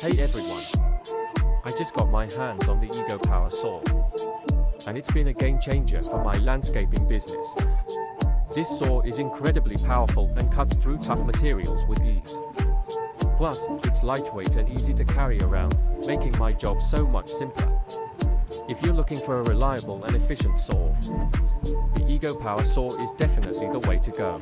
Hey everyone! I just got my hands on the Ego Power Saw. And it's been a game changer for my landscaping business. This saw is incredibly powerful and cuts through tough materials with ease. Plus, it's lightweight and easy to carry around, making my job so much simpler. If you're looking for a reliable and efficient saw, the Ego Power Saw is definitely the way to go.